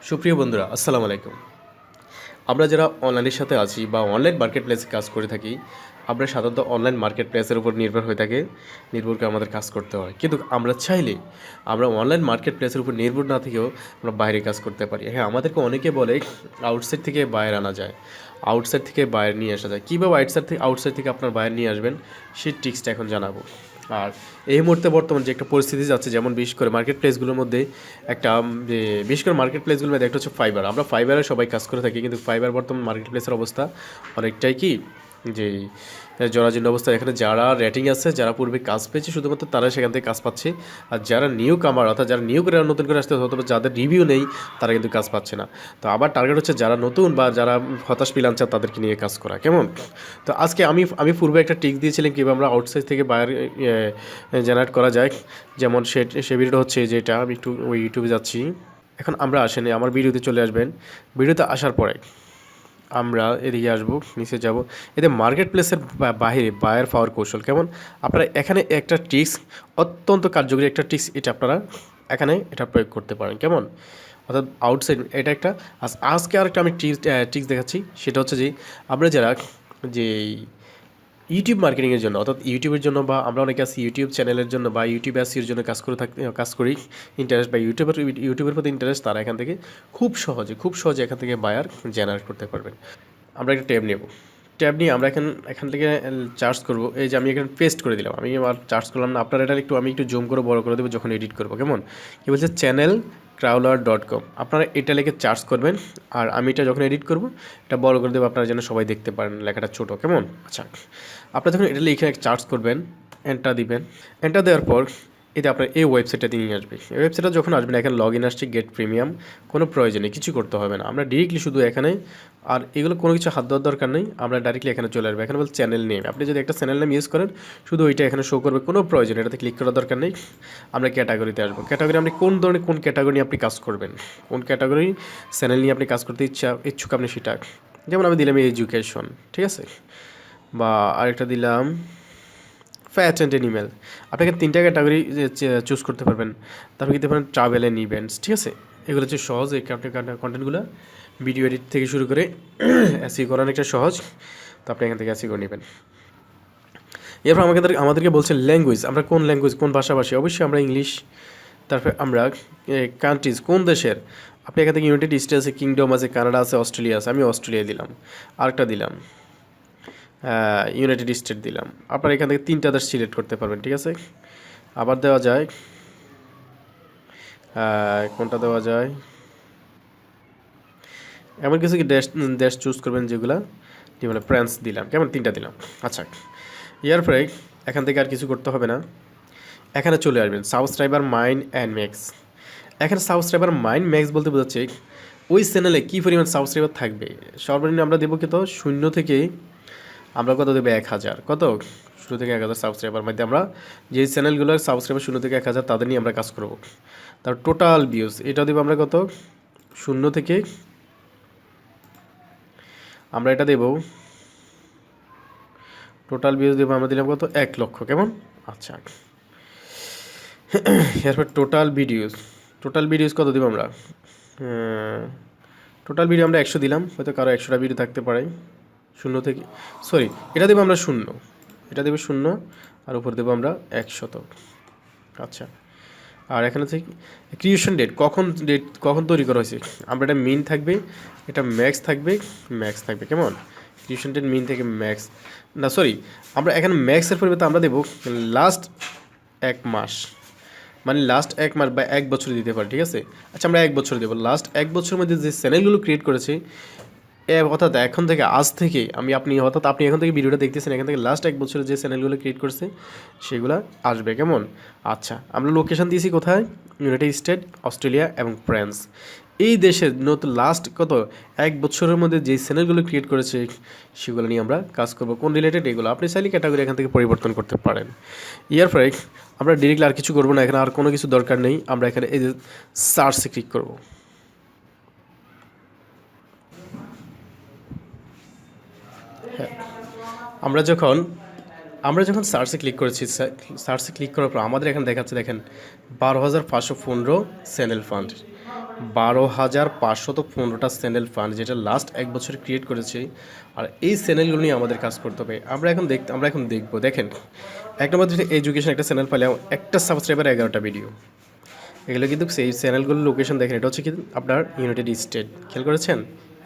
সুপ্রিয় বন্ধুরা, আসসালামু আলাইকুম। আমরা যারা অনলাইনের সাথে আছি বা অনলাইন মার্কেট প্লেসে কাজ করে থাকি, আমরা সাধারণত অনলাইন মার্কেট প্লেসের উপর নির্ভর হয়ে থাকে, নির্ভর করে আমাদের কাজ করতে হয়। কিন্তু আমরা চাইলে আমরা অনলাইন মার্কেট প্লেসের উপর নির্ভর না থেকেও আমরা বাইরে কাজ করতে পারি। হ্যাঁ, আমাদেরকে অনেকে বলে আউটসাইড থেকে বায়ার আনা যায়, আউটসাইড থেকে বায়ার নিয়ে আসা যায়। কীভাবে আউটসাইড থেকে আপনার বায়ার নিয়ে আসবেন সেই ট্রিক্সটা এখন জানাবো। আর এই মুহূর্তে বর্তমান যে একটা পরিস্থিতি যাচ্ছে, যেমন বিশেষ করে মার্কেট প্লেসগুলোর মধ্যে একটা বিশেষ করে মার্কেট প্লেসগুলোর মধ্যে একটা হচ্ছে ফাইবার। আমরা ফাইবারে সবাই কাজ করে থাকি, কিন্তু ফাইবার বর্তমান মার্কেট প্লেসের অবস্থা অনেকটাই কি যে জরাজীর্ণ অবস্থা। এখানে যারা রেটিং আছে, যারা পূর্বে কাজ পেয়েছে শুধুমাত্র তারা সেখান থেকে কাজ পাচ্ছে, আর যারা নিউ কামার অর্থাৎ যারা নিউ করে নতুন করে আসতে অথবা যাদের রিভিউ নেই তারা কিন্তু কাজ পাচ্ছে না। তো আবার টার্গেট হচ্ছে যারা নতুন বা যারা হতাশ ফ্রিল্যান্সার তাদেরকে নিয়ে কাজ করা। কেমন? তো আজকে আমি পূর্বে একটা টিক্স দিয়েছিলাম কীভাবে আমরা আউটসাইড থেকে বায়ার জেনারেট করা যায়। যেমন সে ভিডিওটা হচ্ছে যেটা আমি একটু ওই ইউটিউবে যাচ্ছি। এখন আমরা আসেনি, আমার ভিডিওতে চলে আসবেন। ভিডিওতে আসার পরে আমরা এদিকে আসবো, নিচে যাব। এতে মার্কেট প্লেসের বাইরে বায়ার পাওয়ার কৌশল কেমন। আপনারা এখানে একটা ট্রিক্স, অত্যন্ত কার্যকরী একটা ট্রিক্স, এটা আপনারা এখানে এটা প্রয়োগ করতে পারেন। কেমন? অর্থাৎ আউটসাইড এটা একটা। আজকে আরেকটা আমি ট্রিক্স দেখাচ্ছি। সেটা হচ্ছে যে আমরা যারা যে ইউটিউব মার্কেটিংয়ের জন্য অর্থাৎ ইউটিউবের জন্য, বা আমরা অনেকে আছি ইউটিউব চ্যানেলের জন্য বা ইউটিউব এসইওর জন্য কাজ করি, ইন্টারেস্ট বা ইউটিউবের প্রতি ইন্টারেস্ট, তারা এখান থেকে খুব সহজে এখান থেকে বায়ার জেনারেট করতে পারবেন। আমরা একটা ট্যাব নেব, ট্যাব নিয়ে আমরা এখান থেকে চার্জ করব। এই যে আমি এখানে পেস্ট করে দিলাম, আমি আর চার্জ করলাম না। আপনারা এটা আমি একটু জুম করে বড় করে দেবো যখন এডিট করবো। কেমন? কি বলছে? channelcrawler.com। আপনারা এটা লিখে চার্জ করবেন, আর আমি এটা যখন এডিট করব এটা বড় করে দেবো আপনারা যেন সবাই দেখতে পারেন, লেখাটা ছোটো। কেমন? আচ্ছা, আপনারা যখন এটা লিখে চার্জ করবেন, এন্টার দিবেন। এন্টার দেওয়ার পর এটা আপনার এই ওয়েবসাইটটা নিয়ে আসবে। এই ওয়েবসাইটটা যখন আসবেন, এখানে লগ ইন আসছে, গেট প্রিমিয়াম। কোনো প্রয়োজনে কিছু করতে হবে না, আমরা ডিরেক্টলি শুধু এখানে, আর এগুলো কোনো কিছু হাত দেওয়ার দরকার নেই, আমরা ডাইরেক্টলি এখানে চলে আসবে। এখানে বল চ্যানেল নেম, আপনি যদি একটা চ্যানেল নেম ইউজ করেন শুধু ওইটা এখানে শো করবে, কোনো প্রয়োজন এটাতে ক্লিক করার দরকার নেই। আমরা ক্যাটাগরিতে আসবো। ক্যাটাগরি আপনি কোন ধরনের কোন ক্যাটাগরি নিয়ে আপনি কাজ করবেন, কোন ক্যাটাগরি চ্যানেল নিয়ে আপনি কাজ করতে ইচ্ছুক আপনি সেটা। যেমন আমি দিলাম এডুকেশন, ঠিক আছে, বা আরেকটা দিলাম ফ্যাট অ্যান্ড অ্যানিমেল। আপনি এখানে 3টা ক্যাটাগরি চুজ করতে পারবেন। তারপর দিতে পারেন ট্রাভেল অ্যান্ড ইভেন্টস, ঠিক আছে। এগুলো হচ্ছে সহজ, এই কন্টেন্টগুলো ভিডিও এডিট থেকে শুরু করে এসইও করা অনেকটা সহজ। তো আপনি এখান থেকে এসইও করে নেবেন। এরপর আমাদেরকে বলছে ল্যাঙ্গুয়েজ, আমরা কোন ল্যাঙ্গুয়েজ, কোন ভাষাভাষী। অবশ্যই আমরা ইংলিশ। তারপরে আমরা কান্ট্রিজ, কোন দেশের। আপনি এখান থেকে ইউনাইটেড স্টেটস আছে, কিংডম আছে, কানাডা আছে, অস্ট্রেলিয়া আছে। আমি অস্ট্রেলিয়া দিলাম। আরেকটা দিলাম ইউনাইটেড স্টেট দিলাম। আপনারা এখান থেকে 3টা দেশ সিলেক্ট করতে পারবেন, ঠিক আছে। আবার দেওয়া যায়, কোনটা দেওয়া যায়, এমন কিছু কি দেশ চুজ করবেন যেগুলো ফ্রান্স দিলাম। কেমন? 3টা দিলাম। আচ্ছা, এরপরে এখান থেকে আর কিছু করতে হবে না, এখানে চলে আসবেন সাবস্ক্রাইবার মাইন্ড অ্যান্ড ম্যাক্স। এখানে সাবস্ক্রাইবার মাইন্ড ম্যাক্স বলতে বোঝাচ্ছে ওই চ্যানেলে কী পরিমাণ সাবস্ক্রাইবার থাকবে। সর্বনিম্ন আমরা দেবো কত? 0 থেকে আমরা কত দেবো? 1000। কত? 0 থেকে 1000 সাবস্ক্রাইবার মধ্যে আমরা যে চ্যানেলগুলোর সাবস্ক্রাইবার 0 থেকে 1000 তাদের নিয়ে আমরা কাজ করব। তার টোটাল ভিউজ এটা দেবো আমরা কত? 0 থেকে আমরা এটা দেবো, টোটাল ভিউজ দেবো আমরা দিলাম কত? 1 লক্ষ। কেমন? আচ্ছা, এরপর টোটাল ভিডিওস কত দেবো আমরা? টোটাল ভিডিও আমরা 100 দিলাম, হয়তো কারো 100টা ভিডিও থাকতে পারে। 0 থেকে এটা দেবো আমরা 0, এটা দেবো 0, আর উপর দেবো আমরা 100। আচ্ছা, আর এখানে থেকে ক্রিয়েশন ডেট, কখন তৈরি করা হয়েছে। আমরা এটা মিন থাকবে, এটা ম্যাক্স থাকবে। কেমন? ক্রিয়েশন ডেট মিন থেকে ম্যাক্স, না সরি, আমরা এখানে ম্যাক্সের পরিবর্তে আমরা দেবো লাস্ট 1 মাস, মানে লাস্ট 1 মাস বা 1 বছর দিতে পারি, ঠিক আছে। আচ্ছা, আমরা 1 বছর দেবো। লাস্ট 1 বছরের মধ্যে যে চ্যানেলগুলো ক্রিয়েট করেছে, অর্থাৎ এখন থেকে, আজ থেকে আপনি এখন থেকে ভিডিওটা দেখতেছেন, এখান থেকে লাস্ট 1 বছরের যে চ্যানেলগুলো ক্রিয়েট করছে সেগুলো আসবে। কেমন? আচ্ছা, আমরা লোকেশান দিয়েছি কোথায়? ইউনাইটেড স্টেট, অস্ট্রেলিয়া এবং ফ্রান্স। এই দেশের নতুন লাস্ট কত 1 বছরের মধ্যে যে চ্যানেলগুলো ক্রিয়েট করেছে সেগুলো নিয়ে আমরা কাজ করব। কোন রিলেটেড এগুলো আপনি চাইলে ক্যাটাগরি এখান থেকে পরিবর্তন করতে পারেন। এরপরে আমরা ডিরেক্টলি আর কিছু করবো না, এখানে আর কোনো কিছু দরকার নেই। আমরা এখানে এই যে সার্চে ক্লিক করব। হ্যাঁ, আমরা যখন সার্চে ক্লিক করেছি, সার্চে ক্লিক করার পর আমাদের এখানে দেখাচ্ছে, দেখেন 12,515 চ্যানেল ফান্ড। 12,515টা চ্যানেল ফান্ড, যেটা লাস্ট 1 বছর ক্রিয়েট করেছি। আর এই চ্যানেলগুলো নিয়ে আমাদের কাজ করতে হবে। আমরা এখন দেখবো। দেখেন, এক নম্বর হচ্ছে এডুকেশন একটা চ্যানেল পেলে একটা সাবস্ক্রাইবার 11টা ভিডিও। এগুলো কিন্তু সেই চ্যানেলগুলোর লোকেশন দেখেন, এটা হচ্ছে কি আপনার ইউনাইটেড স্টেট, খেয়াল করেছেন,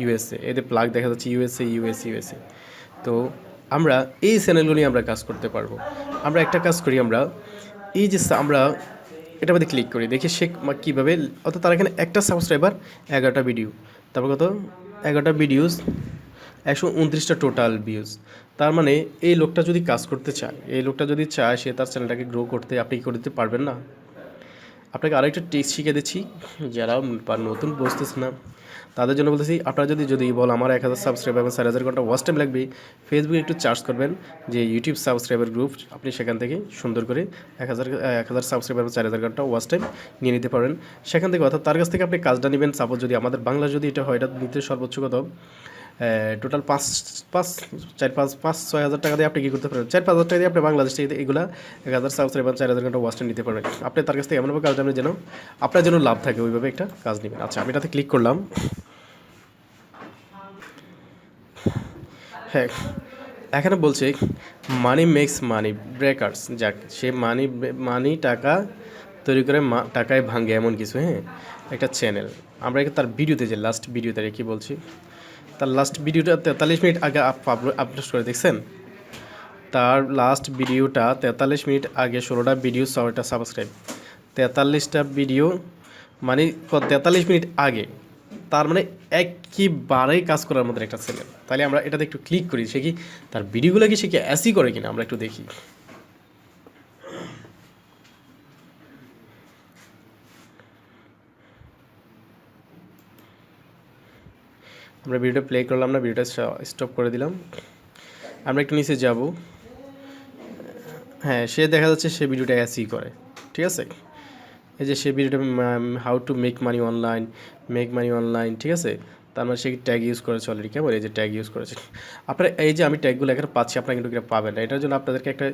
ইউএসএ, এদের প্লাগ দেখা যাচ্ছে ইউএসএ। তো আমরা এই চ্যানেলগুলো নিয়ে আমরা কাজ করতে পারবো। আমরা একটা কাজ করি, আমরা এই যে আমরা এটার মধ্যে ক্লিক করি, দেখি সে কীভাবে, অর্থাৎ তার এখানে একটা সাবস্ক্রাইবার 11টা ভিডিও, তারপর কত 11টা ভিডিওস 129টা টোটাল ভিউজ। তার মানে এই লোকটা যদি কাজ করতে চায়, এই লোকটা যদি চায় সে তার চ্যানেলটাকে গ্রো করতে, আপনি কি করতে পারবেন না? আপনাকে আরেকটা টিপস শিখে দিচ্ছি, যারা নতুন বুঝতেছে না তাদের জন্য বলতেছি। আপনারা যদি বল আমার 1000 সাবস্ক্রাইবার এবং 4000 ঘন্টা ওয়াচ টাইম লাগবে, ফেসবুকে একটু চার্জ করবেন যে ইউটিউব সাবস্ক্রাইবার গ্রুপ, আপনি সেখান থেকে সুন্দর করে 1000 সাবস্ক্রাইবার এবং 4000 ঘন্টা ওয়াচ টাইম নিয়ে নিতে পারেন সেখান থেকে। অর্থাৎ তার কাছ থেকে আপনি কাজটা নেবেন। সাপোজ যদি আমাদের বাংলা যদি এটা হয়, এটা নিতে সর্বোচ্চ কত, টোটাল 5-6 হাজার টাকা দিয়ে আপনি কী করতে পারেন, 4-5 হাজার টাকা দিয়ে আপনি বাংলাদেশ থেকে এগুলা 1000 সাবস্ক্রাইবার 4000 ঘন্টা ওয়াচ টাইম নিতে পারবেন। আপনি তার কাছ থেকে এমনভাবে কাজ নেবেন যেন আপনার জন্য লাভ থাকে, ওইভাবে একটা কাজ নেবেন। আচ্ছা, আমি এটাতে ক্লিক করলাম। হ্যাঁ, এখানে বলছে মানি মেক্স মানি ব্রেকার্স, যাক সে টাকা তৈরি করে টাকায় ভাঙে এমন কিছু। হ্যাঁ, একটা চ্যানেল। আমরা তার ভিডিওতে, যে লাস্ট ভিডিওতে কী বলছি, তার লাস্ট ভিডিওটা 43 মিনিট আগে আপলোড করে দেখছেন। তার লাস্ট ভিডিওটা 43 মিনিট আগে 16টা ভিডিও 6টা সাবস্ক্রাইব, 43টা ভিডিও মানে 43 মিনিট আগে। তার মানে একেবারেই কাজ করার মধ্যে একটা চ্যানেল। তাহলে আমরা এটাতে একটু ক্লিক করি, সে কি তার ভিডিওগুলো কি সে কি অ্যাসি করে কিনা আমরা একটু দেখি। আমরা ভিডিওটা প্লে করলাম না, ভিডিওটা স্টপ করে দিলাম। আমরা একটু নিচে যাব। হ্যাঁ, সে দেখা যাচ্ছে সে ভিডিওটা অ্যাসি করে, ঠিক আছে। এই যে সে ভিডিওটা how to make money online, ঠিক আছে। তার মানে সে ট্যাগ ইউজ করেছে অলরেডি, কেমন, এই যে ট্যাগ ইউজ করেছে। আপনারা এই যে আমি ট্যাগগুলো এখানে পাচ্ছি, আপনারা কিন্তু এটা পাবেন না। এটার জন্য আপনাদেরকে একটা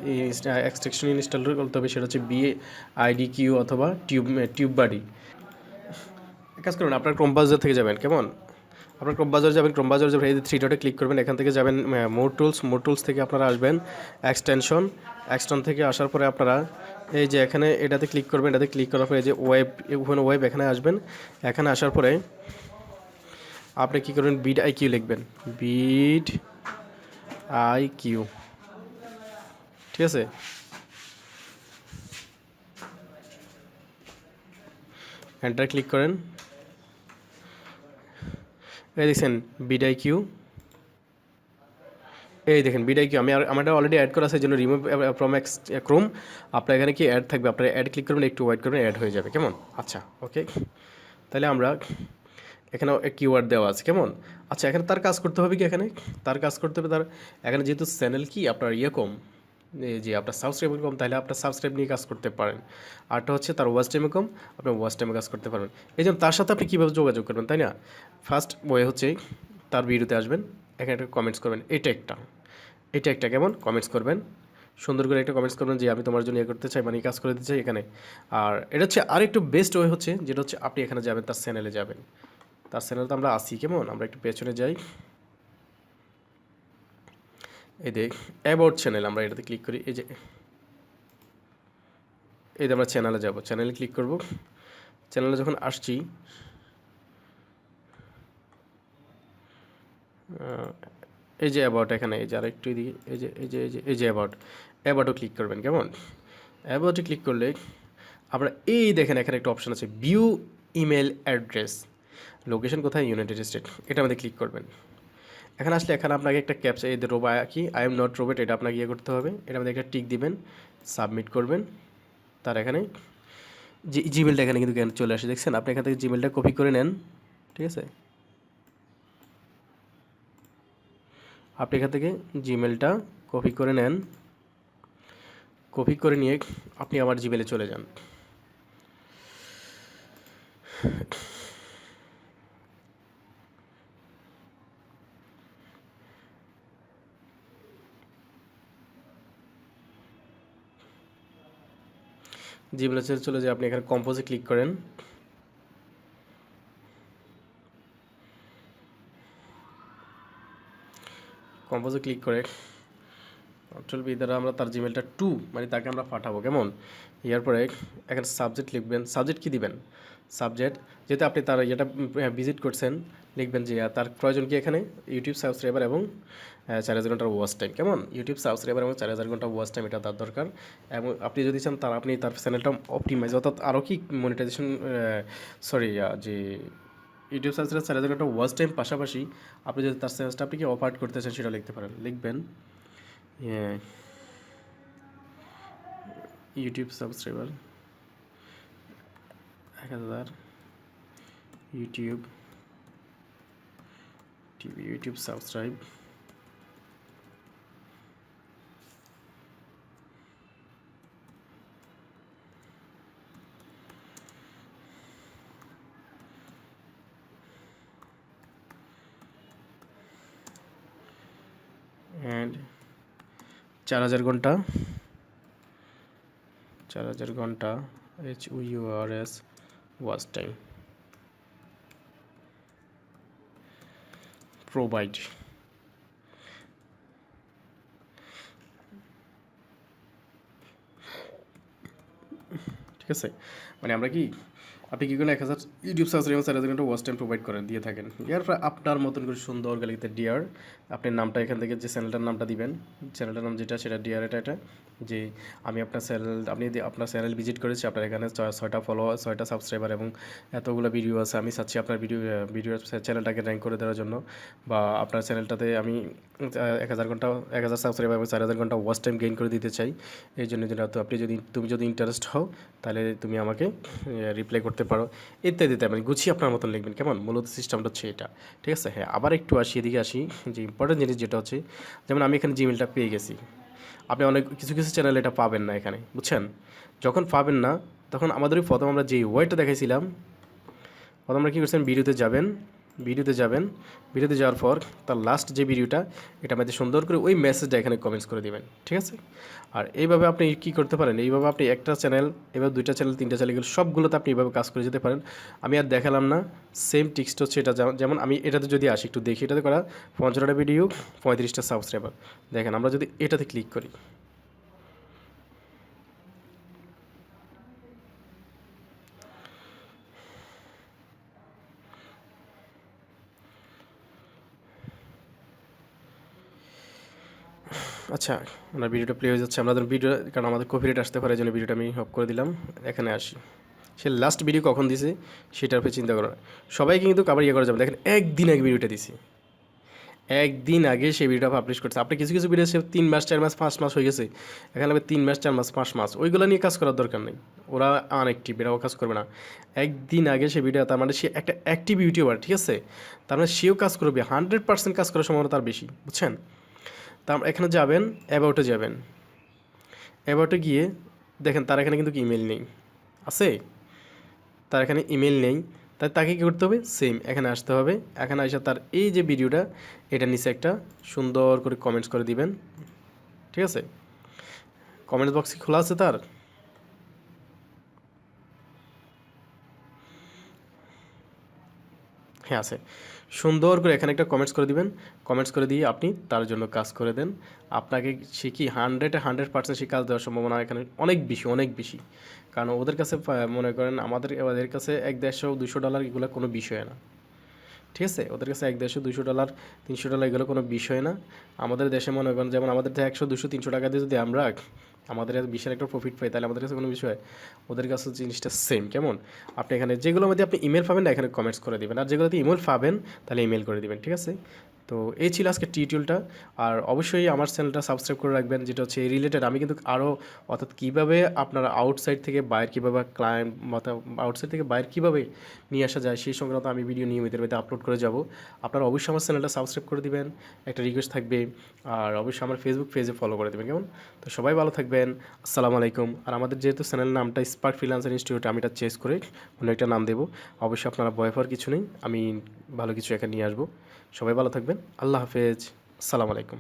এক্সটেনশন ইনস্টল করতে হবে, সেটা হচ্ছে BAIDQ অথবা টিউববাডি। কাজ করুন, আপনার ক্রোম ব্রাউজার থেকে যাবেন, কেমন, আপনার ক্রোম ব্রাউজার যাবেন, এই যে 3 ডটে ক্লিক করবেন, এখান থেকে যাবেন মোর টুলস থেকে আপনারা আসবেন এক্সটেনশন থেকে আসার পরে আপনারা এই যে এখানে এটাতে ক্লিক করবেন। এটাতে ক্লিক করার পরে এই যে ওয়েব এখানে আসবেন। এখানে আসার পরে আপনি কী করবেন, BIDQ লিখবেন, BIDQ, ঠিক আছে। এন্টার ক্লিক করেন। এই দেখছেন BIDQ, এই দেখেন BIDQ। আমারটা অলরেডি অ্যাড করা আছে, এই জন্য রিমুভ ফ্রম ক্রোম। আপনার এখানে কি অ্যাড থাকবে, আপনারা অ্যাড ক্লিক করবেন, একটু ওয়েট করবেন, অ্যাড হয়ে যাবে, কেমন। আচ্ছা, ওকে। তাহলে আমরা এখানে কিওয়ার্ড দেওয়া আছে, কেমন। আচ্ছা, এখানে তার কাজ করতে হবে কি, তার কাজ করতে হবে তার এখানে যেহেতু চ্যানেল কি আপনার কম, যে আপনার সাবস্ক্রাইবার কম, তাহলে আপনার সাবস্ক্রাইব নিয়ে কাজ করতে পারেন। আরটা হচ্ছে তার ওয়াচ টাইমে কম, আপনার ওয়াচ টাইমে কাজ করতে পারবেন। এই জন্য তার সাথে আপনি কীভাবে যোগাযোগ করবেন, তাই না। ফার্স্ট ওয়ে হচ্ছে তার ভিডিওতে আসবেন, এখানে একটা কমেন্টস করবেন, এটা একটা কেমন কমেন্টস করবেন, সুন্দর করে একটা কমেন্টস করবেন যে আমি তোমার জন্য করতে চাই, মানে কাজ করে দিতে চাই এখানে। আর এটা হচ্ছে আরেকটু বেস্ট ওয়ে হচ্ছে, যেটা হচ্ছে আপনি এখানে যাবেন, তার চ্যানেলে যাবেন। তার চ্যানেলে তো আমরা আসি, কেমন, আমরা একটু পেছনে যাই। এই দেখ অ্যাবাউট চ্যানেল, আমরা এটাতে ক্লিক করি। এই যে আমরা চ্যানেলে যাব, চ্যানেলে ক্লিক করব। চ্যানেলে যখন আসছি, এই যে অ্যাবাউট, এখানে এই যে আরেকটু এদিকে, এই যে অ্যাবাউটও ক্লিক করবেন, কেমন। অ্যাবাউটে ক্লিক করলে আমরা এই দেখেন এখানে একটা অপশন আছে, ভিউ ইমেল অ্যাড্রেস, লোকেশন কোথায়, ইউনাইটেড স্টেট। এটা আমাদের ক্লিক করবেন। এখানে আসলে এখানে আপনাকে একটা ক্যাপচা, এই কি আই এম নট রোবট, এটা আপনাকে করতে হবে। এটা আমাদের একটা টিক দিবেন, সাবমিট করবেন। তার এখানে যে জিমেলটা এখানে কিন্তু চলে আসে, দেখছেন। আপনি এখান থেকে জিমেলটা কপি করে নেন, ঠিক আছে। আপনি এখান থেকে জিমেলটা কপি করে নেন, কপি করে নিয়ে আপনি আমার জিমেলে চলে যান। জিমেলে চলে যায়, আপনি এখানে কম্পোজে ক্লিক করেন। কম্পোজে ক্লিক করে কন্ট্রোল বি দ্বারা আমরা তার জিমেলটা টু মানে তাকে আমরা পাঠাবো, কেমন? এরপরে এখানে সাবজেক্ট লিখবেন। সাবজেক্ট কী দিবেন? সাবজেক্ট যেহেতু আপনি তার এটা ভিজিট করছেন, লিখবেন যে তার প্রয়োজন কি এখানে ইউটিউব সাবস্ক্রাইবার এবং 4000 ঘন্টার ওয়াচ টাইম, কেমন? ইউটিউব সাবস্ক্রাইবার এবং 4000 ঘন্টা ওয়াচ টাইম এটা তার দরকার। এবং আপনি যদি চান আপনি তার চ্যানেলটা অপটিমাইজ অর্থাৎ আরও কি মনিটাইজেশন যে ইউটিউব সাবস্ক্রাইবার 4000 ঘন্টা ওয়াচ টাইম পাশাপাশি আপনি যদি তার চ্যানেলটা আপনি কি অপারেট করতে চান সেটা লিখতে পারেন। লিখবেন YouTube subscriber 1000 YouTube subscribe and 4000 ঘন্টা HURS ওয়াচ টাইম প্রোভাইড। ঠিক আছে, মানে আমরা কি আপনি কী করেন 1000 ইউটিউব সাবস্ক্রাইবার 4000 ঘন্টা ওয়াচ টাইম প্রোভাইড করেন দিয়ে থাকেন। এরপর আপনার মতন করে সুন্দর গালিতে ডিয়ার আপনি নামটা এখান থেকে যে চ্যানেলটার নামটা দিবেন, চ্যানেলটার নাম যেটা সেটা ডিয়ার এটা যে আমি আপনার চ্যানেল আপনার চ্যানেল ভিজিট করেছি, আপনার এখানে 6টা ফলোয়ার 6টা সাবস্ক্রাইবার এবং এতগুলো ভিডিও আছে। আমি চাচ্ছি আপনার ভিডিও চ্যানেলটাকে র্যাঙ্ক করে দেওয়ার জন্য, বা আপনার চ্যানেলটাতে আমি 1000 সাবস্ক্রাইবার এবং 4000 ঘন্টা ওয়াচ টাইম গেইন করে দিতে চাই। এই জন্য তুমি যদি ইন্টারেস্ট হও তাহলে তুমি আমাকে রিপ্লাই করতে পারো ইত্যাদিতে। মানে গুছিয়ে আপনার মতন লিখবেন, কেমন? মূলত সিস্টেমটা হচ্ছে এটা, ঠিক আছে? হ্যাঁ, আবার একটু এদিকে আসি যে ইম্পর্টেন্ট জিনিস যেটা হচ্ছে, যেমন আমি এখানে জিমেলটা পেয়ে গেছি। আপনি অনেক কিছু চ্যানেল এটা পাবেন না এখানে, বুঝছেন? যখন পাবেন না তখন আমাদের প্রথম আমরা যে ওয়েটা দেখাইছিলাম, প্রথম আমরা কী করছেন, ভিডিওতে যাওয়ার পর তার লাস্ট যে ভিডিওটা এটা আমাদের সুন্দর করে ওই মেসেজটা এখানে কমেন্টস করে দিবেন, ঠিক আছে? আর এইভাবে আপনি কী করতে পারেন, এইভাবে আপনি একটা চ্যানেল, এবার 2টা চ্যানেল 3টা চ্যানেল সবগুলোতে আপনি এইভাবে কাজ করে যেতে পারেন। আমি আর দেখালাম না, সেম টিক্সটা হচ্ছে এটা। যেমন আমি এটাতে যদি আসি একটু দেখি, এটাতে করা 15টা ভিডিও 35টা সাবস্ক্রাইবার। দেখেন আমরা যদি এটাতে ক্লিক করি, আচ্ছা আমার ভিডিওটা প্লে হয়ে যাচ্ছে। আমাদের ভিডিও কারণ আমাদের কপিরাইট আসতে পারে, এই জন্য ভিডিওটা আমি অফ করে দিলাম। এখানে আসি, সে লাস্ট ভিডিও কখন দিছে সেটার উপরে চিন্তা করা। সবাইকে কিন্তু আবার করা যাবে। দেখেন একদিন আগে ভিডিওটা দিছি, একদিন আগে সেই ভিডিওটা পাবলিশ করছে। আপনি কিছু ভিডিও সে 3 মাস 4 মাস 5 মাস হয়ে গেছে, এখানে 3 মাস 4 মাস 5 মাস ওইগুলো নিয়ে কাজ করার দরকার নেই। ওরা আনঅ্যাক্টিভ, এরাও কাজ করবে না। একদিন আগে সে ভিডিও, তার মানে সে একটা অ্যাক্টিভ ইউটিউবার, ঠিক আছে? তার মানে সেও কাজ করবে, 100% কাজ করার সম্ভাবনা তার বেশি, বুঝছেন? তা এখানে যাবেন, অ্যাবাউটে গিয়ে দেখেন তার এখানে কিন্তু ইমেল নেই, আছে? তার এখানে ইমেল নেই, তাই তাকে কী করতে হবে, সেম এখানে আসতে হবে। এখানে এসে তার এই যে ভিডিওটা এটা নিচে একটা সুন্দর করে কমেন্টস করে দিবেন, ঠিক আছে? কমেন্টস বক্স খোলা আছে তার? হ্যাঁ আছে। সুন্দর করে এখানে একটা কমেন্টস করে দিবেন। কমেন্টস করে দিয়ে আপনি তার জন্য কাজ করে দেন। আপনাকে সে কি 100% সে কাজ দেওয়ার সম্ভাবনা এখানে অনেক বেশি। কারণ ওদের কাছে মনে করেন ওদের কাছে $150-200 এগুলো কোনো বিষয় না, ঠিক আছে? ওদের কাছে $150-200 $300 এগুলো কোনো বিষয় না। আমাদের দেশে মনে করেন যেমন আমাদের 100 200 300 টাকা দিয়ে যদি আমরা আমাদের বিশাল একটা প্রফিট পাই, তাহলে আমাদের কাছে কোনো বিষয়, ওদের কাছে জিনিসটা সেম, কেমন? আপনি এখানে যেগুলোর মধ্যে আপনি ইমেল পাবেন না এখানে কমেন্টস করে দেবেন, আর যেগুলোতে ইমেল পাবেন তাহলে ইমেল করে দেবেন, ঠিক আছে? তো এই ছিল আজকে টিউটোরিয়ালটা। আর অবশ্যই আমার চ্যানেলটা সাবস্ক্রাইব করে রাখবেন, যেটা হচ্ছে এই রিলেটেড। আমি কিন্তু আরও অর্থাৎ কীভাবে আপনারা আউটসাইড থেকে বাইরে কীভাবে আউটসাইড থেকে বাইরে কীভাবে নিয়ে আসা যায় সেই সংক্রান্ত আমি ভিডিও নিয়মিত আপলোড করে যাব। আপনারা অবশ্যই আমার চ্যানেলটা সাবস্ক্রাইব করে দিবেন, একটা রিকোয়েস্ট থাকবে। আর অবশ্যই আমার ফেসবুক পেজে ফলো করে দেবেন, কেমন? তো সবাই ভালো থাকবেন, আসসালামু আলাইকুম। আর আমাদের যেহেতু চ্যানেল নামটা স্পার্ক ফ্রিল্যান্সার ইনস্টিটিউট, আমি এটা চেঞ্জ করে অন্য একটা নাম দেবো। অবশ্যই আপনারা ভয় পাওয়ার কিছু নেই, আমি ভালো কিছু এখানে নিয়ে আসবো। সবাই ভালো থাকবেন, আল্লাহ হাফেজ, আসসালামু আলাইকুম।